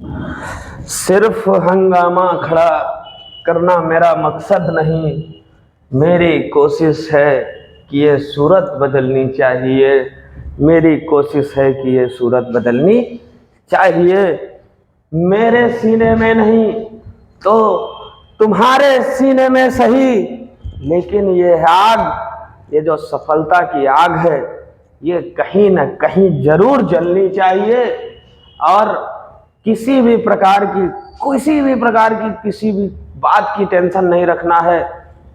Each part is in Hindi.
सिर्फ हंगामा खड़ा करना मेरा मकसद नहीं, मेरी कोशिश है कि ये सूरत बदलनी चाहिए। मेरी कोशिश है कि ये सूरत बदलनी चाहिए। मेरे सीने में नहीं तो तुम्हारे सीने में सही, लेकिन ये आग, ये जो सफलता की आग है, ये कहीं ना कहीं जरूर जलनी चाहिए। और किसी भी प्रकार की किसी भी बात की टेंशन नहीं रखना है।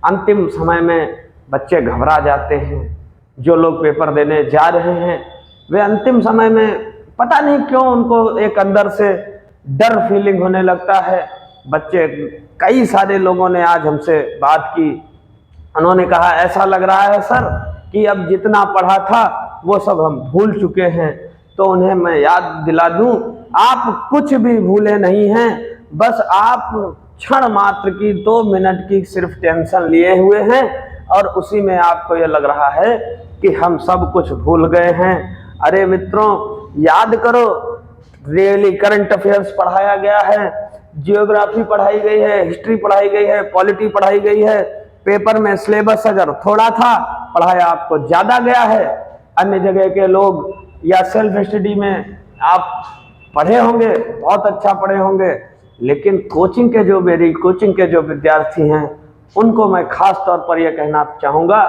अंतिम समय में बच्चे घबरा जाते हैं। जो लोग पेपर देने जा रहे हैं वे अंतिम समय में पता नहीं क्यों उनको एक अंदर से डर फीलिंग होने लगता है। बच्चे, कई सारे लोगों ने आज हमसे बात की, उन्होंने कहा ऐसा लग रहा है सर कि अब जितना पढ़ा था वो सब हम भूल चुके हैं। तो उन्हें मैं याद दिला दूं, आप कुछ भी भूले नहीं हैं, बस आप क्षण मात्र की 2 मिनट की सिर्फ टेंशन लिए हुए हैं और उसी में आपको ये लग रहा है कि हम सब कुछ भूल गए हैं। अरे मित्रों, याद करो, रियली करंट अफेयर्स पढ़ाया गया है, जियोग्राफी पढ़ाई गई है, हिस्ट्री पढ़ाई गई है, पॉलिटी पढ़ाई गई है। पेपर में सिलेबस अगर थोड़ा था, पढ़ाया आपको ज्यादा गया है। अन्य जगह के लोग या सेल्फ स्टडी में आप पढ़े होंगे, बहुत अच्छा पढ़े होंगे, लेकिन मेरी कोचिंग के जो विद्यार्थी हैं उनको मैं खास तौर पर यह कहना चाहूँगा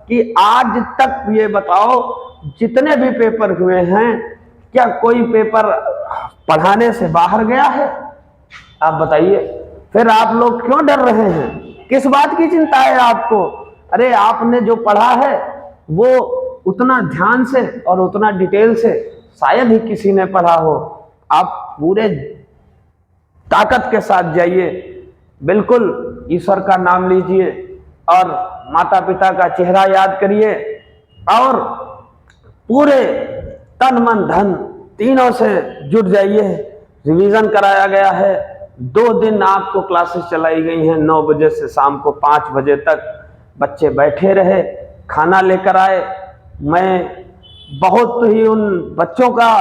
कि आज तक ये बताओ, जितने भी पेपर हुए हैं, क्या कोई पेपर पढ़ाने से बाहर गया है? आप बताइए। फिर आप लोग क्यों डर रहे हैं? किस बात की चिंता है आपको? अरे आपने जो पढ़ा है वो उतना ध्यान से और उतना डिटेल से शायद ही किसी ने पढ़ा हो। आप पूरे ताकत के साथ जाइए, बिल्कुल ईश्वर का नाम लीजिए और माता पिता का चेहरा याद करिए और पूरे तन मन धन तीनों से जुट जाइए। रिवीजन कराया गया है, 2 दिन आपको क्लासेस चलाई गई हैं, 9 बजे से शाम को 5 बजे तक बच्चे बैठे रहे, खाना लेकर आए। मैं बहुत ही उन बच्चों का,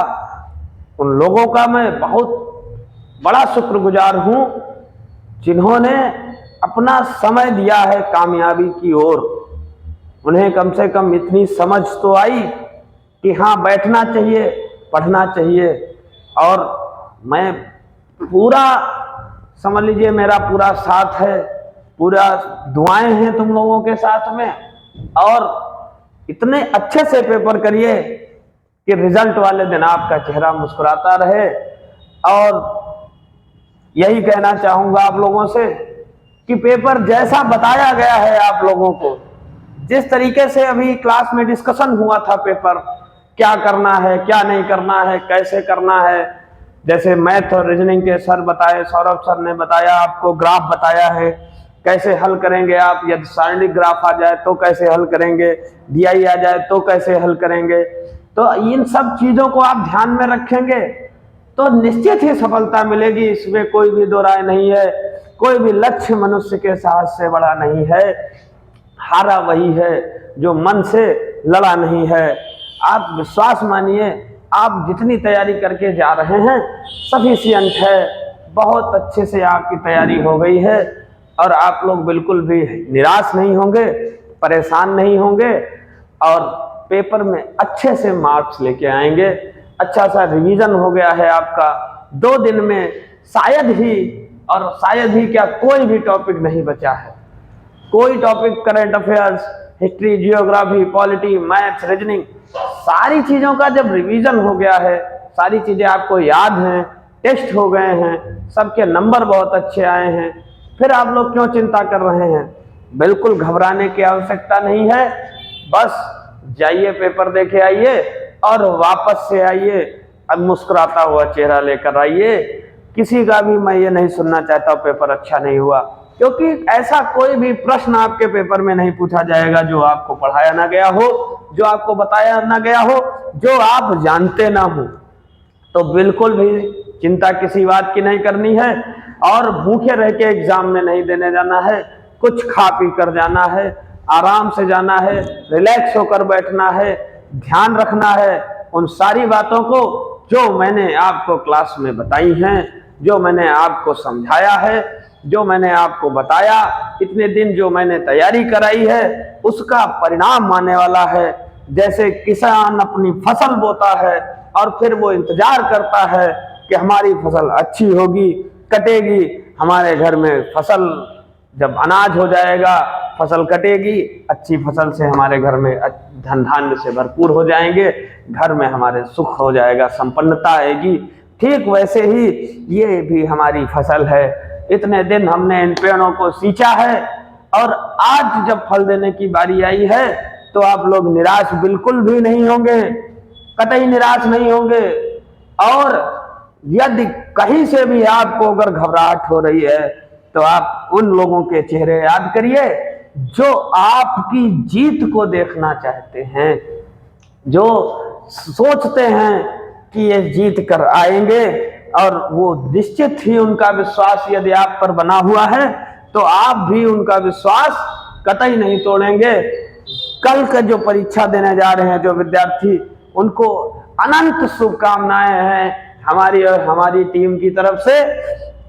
उन लोगों का मैं बहुत बड़ा शुक्रगुजार हूं जिन्होंने अपना समय दिया है कामयाबी की ओर। उन्हें कम से कम इतनी समझ तो आई कि हाँ, बैठना चाहिए, पढ़ना चाहिए। और मैं पूरा, समझ लीजिए, मेरा पूरा साथ है, पूरा दुआएं हैं तुम लोगों के साथ में। और इतने अच्छे से पेपर करिए कि रिजल्ट वाले दिन आपका चेहरा मुस्कुराता रहे। और यही कहना चाहूंगा आप लोगों से कि पेपर जैसा बताया गया है आप लोगों को, जिस तरीके से अभी क्लास में डिस्कशन हुआ था, पेपर क्या करना है, क्या नहीं करना है, कैसे करना है, जैसे मैथ और रीजनिंग के सर बताए, सौरभ सर ने बताया, आपको ग्राफ बताया है, कैसे हल करेंगे आप, यदि सारणिक ग्राफ आ जाए तो कैसे हल करेंगे, डीआई आ जाए तो कैसे हल करेंगे। तो इन सब चीजों को आप ध्यान में रखेंगे तो निश्चित ही सफलता मिलेगी, इसमें कोई भी दो राय नहीं है। कोई भी लक्ष्य मनुष्य के साहस से बड़ा नहीं है, हारा वही है जो मन से लड़ा नहीं है। आप विश्वास मानिए, आप जितनी तैयारी करके जा रहे हैं सफिशिएंट है, बहुत अच्छे से आपकी तैयारी हो गई है और आप लोग बिल्कुल भी निराश नहीं होंगे, परेशान नहीं होंगे और पेपर में अच्छे से मार्क्स लेके आएंगे। अच्छा सा रिवीजन हो गया है आपका, 2 दिन में शायद ही क्या कोई भी टॉपिक नहीं बचा है। कोई topic, current affairs, history, geography, polity, maths, reasoning, सारी चीजों का जब रिवीजन हो गया है, सारी चीजें आपको याद हैं, टेस्ट हो गए हैं, सबके नंबर बहुत अच्छे आए हैं, फिर आप लोग क्यों चिंता कर रहे हैं? बिल्कुल घबराने की आवश्यकता नहीं है। बस जाइए, पेपर देके आइए और वापस से आइए, अब मुस्कुराता हुआ चेहरा लेकर आइए। किसी का भी मैं ये नहीं सुनना चाहता पेपर अच्छा नहीं हुआ, क्योंकि ऐसा कोई भी प्रश्न आपके पेपर में नहीं पूछा जाएगा जो आपको पढ़ाया ना गया हो, जो आपको बताया ना गया हो, जो आप जानते ना हो। तो बिल्कुल भी चिंता किसी बात की नहीं करनी है और भूखे रह के एग्जाम में नहीं देने जाना है। कुछ खा पी कर जाना है, आराम से जाना है, रिलैक्स होकर बैठना है, ध्यान रखना है उन सारी बातों को जो मैंने आपको क्लास में बताई हैं, जो मैंने आपको समझाया है, जो मैंने आपको बताया, इतने दिन जो मैंने तैयारी कराई है, उसका परिणाम आने वाला है। जैसे किसान अपनी फसल बोता है और फिर वो इंतजार करता है कि हमारी फसल अच्छी होगी, कटेगी, हमारे घर में फसल जब अनाज हो जाएगा, फसल कटेगी, अच्छी फसल से हमारे घर में धन धान्य से भरपूर हो जाएंगे, घर में हमारे सुख हो जाएगा, संपन्नता आएगी। ठीक वैसे ही ये भी हमारी फसल है। इतने दिन हमने इन पेड़ों को सींचा है और आज जब फल देने की बारी आई है तो आप लोग निराश बिल्कुल भी नहीं होंगे, कतई निराश नहीं होंगे। और यदि कहीं से भी आपको अगर घबराहट हो रही है तो आप उन लोगों के चेहरे याद करिए जो आपकी जीत को देखना चाहते हैं, जो सोचते हैं कि ये जीत कर आएंगे, और वो निश्चित ही उनका विश्वास यदि आप पर बना हुआ है तो आप भी उनका विश्वास कतई नहीं तोड़ेंगे। कल का जो परीक्षा देने जा रहे हैं जो विद्यार्थी, उनको अनंत शुभकामनाएं हैं हमारी और हमारी टीम की तरफ से।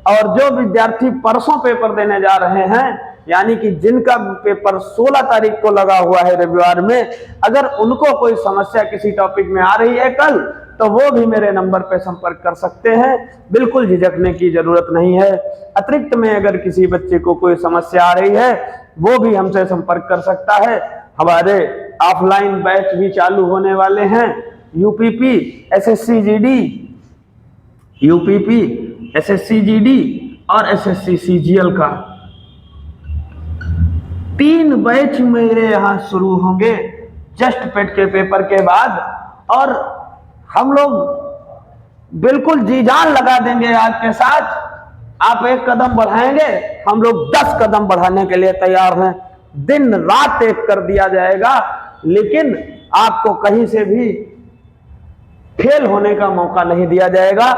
और जो विद्यार्थी परसों पेपर देने जा रहे हैं, यानी कि जिनका पेपर 16 तारीख को लगा हुआ है रविवार में, अगर उनको कोई समस्या किसी टॉपिक में आ रही है कल, तो वो भी मेरे नंबर पे संपर्क कर सकते हैं, बिल्कुल झिझकने की जरूरत नहीं है। अतिरिक्त में अगर किसी बच्चे को कोई समस्या आ रही है वो भी हमसे संपर्क कर सकता है। हमारे ऑफलाइन बैच भी चालू होने वाले हैं, UPP SSC GD, UPP SSC GD और एसएससी सीजीएल का 3 बैच मेरे यहाँ शुरू होंगे जस्ट पेट के पेपर के बाद। और हम लोग बिल्कुल जी जान लगा देंगे आपके साथ। आप 1 कदम बढ़ाएंगे, हम लोग 10 कदम बढ़ाने के लिए तैयार हैं। दिन रात एक कर दिया जाएगा, लेकिन आपको कहीं से भी फेल होने का मौका नहीं दिया जाएगा।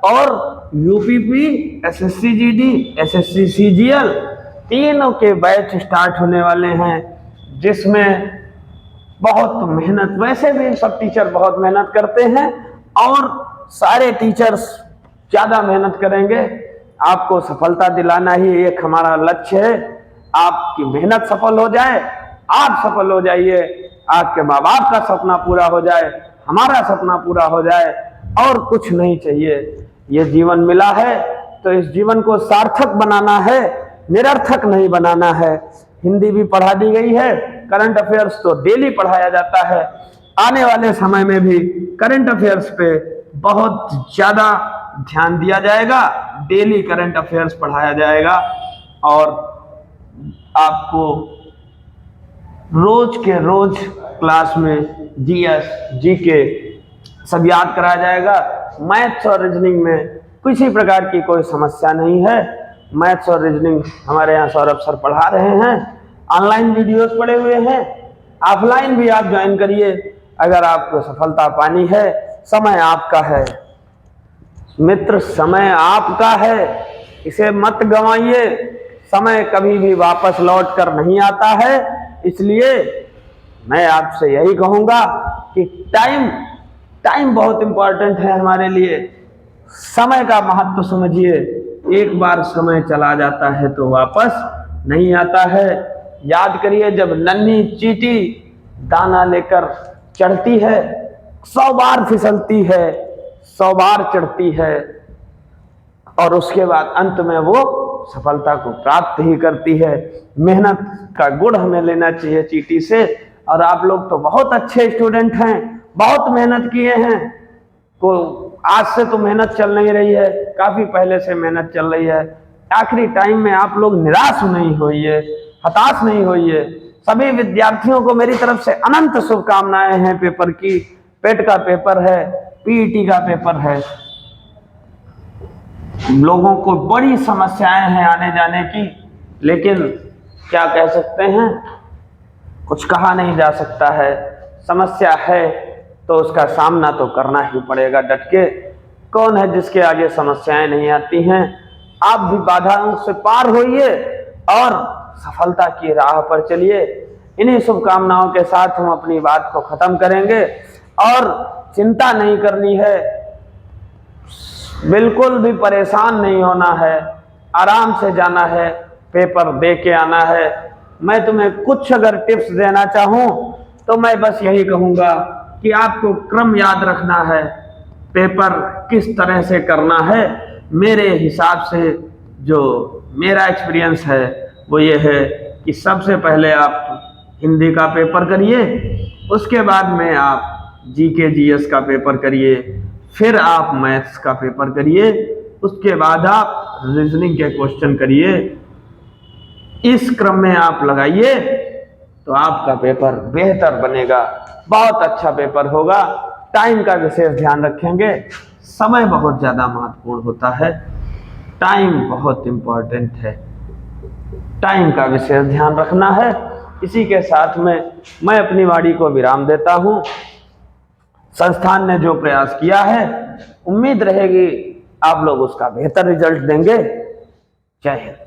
और UPP, SSC GD, SSC CGL तीनों के बैच स्टार्ट होने वाले हैं, जिसमें बहुत मेहनत, वैसे भी सब टीचर बहुत मेहनत करते हैं और सारे टीचर्स ज्यादा मेहनत करेंगे। आपको सफलता दिलाना ही एक हमारा लक्ष्य है। आपकी मेहनत सफल हो जाए, आप सफल हो जाइए, आपके माँ बाप का सपना पूरा हो जाए, हमारा सपना पूरा हो जाए, और कुछ नहीं चाहिए। ये जीवन मिला है तो इस जीवन को सार्थक बनाना है, निरर्थक नहीं बनाना है। हिंदी भी पढ़ा दी गई है, करंट अफेयर्स तो डेली पढ़ाया जाता है। आने वाले समय में भी करंट अफेयर्स पे बहुत ज्यादा ध्यान दिया जाएगा, डेली करंट अफेयर्स पढ़ाया जाएगा और आपको रोज के रोज क्लास में जीएस, जीके सब याद कराया जाएगा। मैथ्स और रीजनिंग में किसी प्रकार की कोई समस्या नहीं है। मैथ्स और रीजनिंग हमारे यहाँ सौरभ सर पढ़ा रहे हैं, ऑनलाइन वीडियोस पड़े हुए हैं, ऑफलाइन भी आप ज्वाइन करिए। अगर आपको सफलता पानी है, समय आपका है मित्र, समय आपका है, इसे मत गंवाइए। समय कभी भी वापस लौट कर नहीं आता है, इसलिए मैं आपसे यही कहूंगा कि टाइम बहुत इंपॉर्टेंट है हमारे लिए। समय का महत्व समझिए। एक बार समय चला जाता है तो वापस नहीं आता है। याद करिए, जब नन्ही चींटी दाना लेकर चढ़ती है, 100 बार फिसलती है, 100 बार चढ़ती है, और उसके बाद अंत में वो सफलता को प्राप्त ही करती है। मेहनत का गुण हमें लेना चाहिए चींटी से। और आप लोग तो बहुत अच्छे स्टूडेंट हैं, बहुत मेहनत किए हैं। को आज से तो मेहनत चल नहीं रही है, काफी पहले से मेहनत चल रही है। आखिरी टाइम में आप लोग निराश नहीं होइए, हताश नहीं होइए। सभी विद्यार्थियों को मेरी तरफ से अनंत शुभकामनाएं हैं। पेपर की, पेट का पेपर है, पीईटी का पेपर है। लोगों को बड़ी समस्याएं हैं आने जाने की, लेकिन क्या कह सकते हैं, कुछ कहा नहीं जा सकता है। समस्या है तो उसका सामना तो करना ही पड़ेगा डट के। कौन है जिसके आगे समस्याएं नहीं आती हैं। आप भी बाधाओं से पार होइए और सफलता की राह पर चलिए। इन्हीं शुभकामनाओं के साथ हम अपनी बात को खत्म करेंगे। और चिंता नहीं करनी है, बिल्कुल भी परेशान नहीं होना है, आराम से जाना है, पेपर दे के आना है। मैं तुम्हें कुछ अगर टिप्स देना चाहूँ तो मैं बस यही कहूँगा कि आपको क्रम याद रखना है, पेपर किस तरह से करना है। मेरे हिसाब से जो मेरा एक्सपीरियंस है वो ये है कि सबसे पहले आप हिंदी का पेपर करिए, उसके बाद में आप जीके जीएस का पेपर करिए, फिर आप मैथ्स का पेपर करिए, उसके बाद आप रीजनिंग के क्वेश्चन करिए। इस क्रम में आप लगाइए तो आपका पेपर बेहतर बनेगा, बहुत अच्छा पेपर होगा। टाइम का विशेष ध्यान रखेंगे, समय बहुत ज़्यादा महत्वपूर्ण होता है, टाइम बहुत इम्पोर्टेंट है, टाइम का विशेष ध्यान रखना है। इसी के साथ में मैं अपनी वाणी को विराम देता हूँ। संस्थान ने जो प्रयास किया है, उम्मीद रहेगी आप लोग उसका बेहतर रिजल्ट देंगे। जय हिंद।